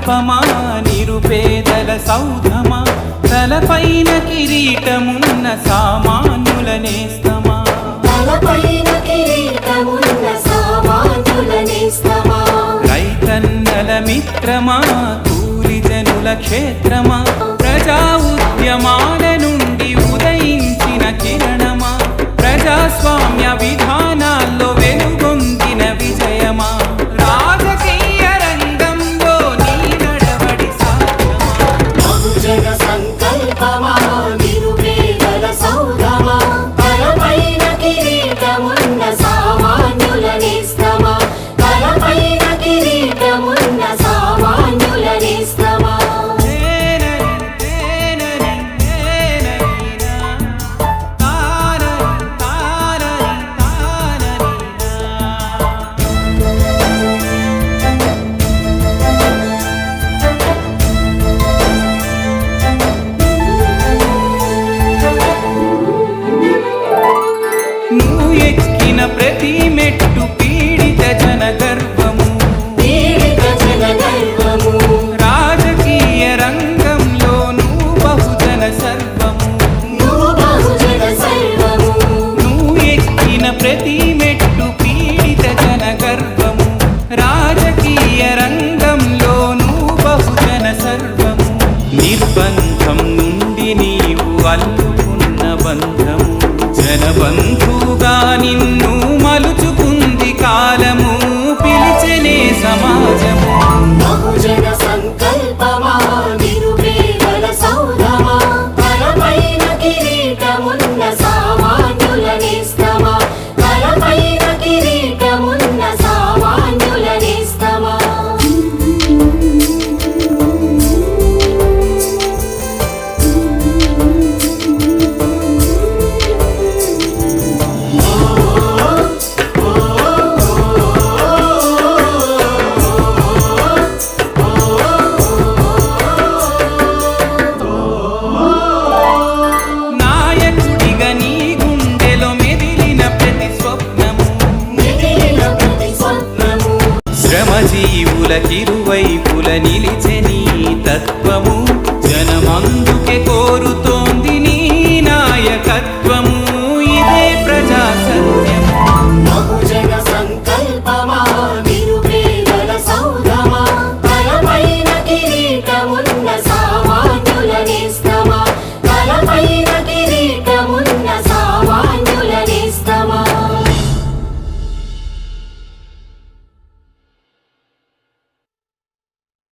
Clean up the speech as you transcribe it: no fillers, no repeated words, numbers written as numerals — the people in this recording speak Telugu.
మంటపమా నిరుపేదల సౌధమా తలపైన కిరీటమున్న సామాన్యుల నేస్తమా రైతన్నల మిత్రమా కూలి జనుల క్షేత్రమా ప్రజా ఉద్యమాల నుండి ఉదయించిన కిరణమా ప్రజాస్వామ్య విధానాల్లో వెలుగొందిన విజయమా రాజకీయ రంగంలో నీ నడవడి సాధ్యమా బహుజన సంకల్పమా నిరుపేదల సౌధమా తలపైన కిరీటమున్న సామాన్యుల నేస్తమా తలపైన కిరీటమున్న సామాన్యుల నేస్తమా ప్రతి మెట్టు పీడిత జన గర్వము రాజకీయ రంగంలోనూ బహుజన సర్వము నువ్వు ఎక్కిన ప్రతి మెట్టు పీడిత జన గర్వము రాజకీయ రంగంలోనూ బహుజన సర్వము నిర్బంధం నుండి నీవు అల్లుకున్న బంధము జనబంధుగా నిన్ను మలుచుకుంది కాలము పిలిచెనే సమాజము బహుజన సంకల్పమా నిరుపేదల సౌధమా తలపైన కిరీటమున్న సామాన్యుల నేస్తమా తలపైన కిరీటమున్న సామాన్యుల నేస్తమా శ్రమజీవుల కిరువైపుల నిలిచే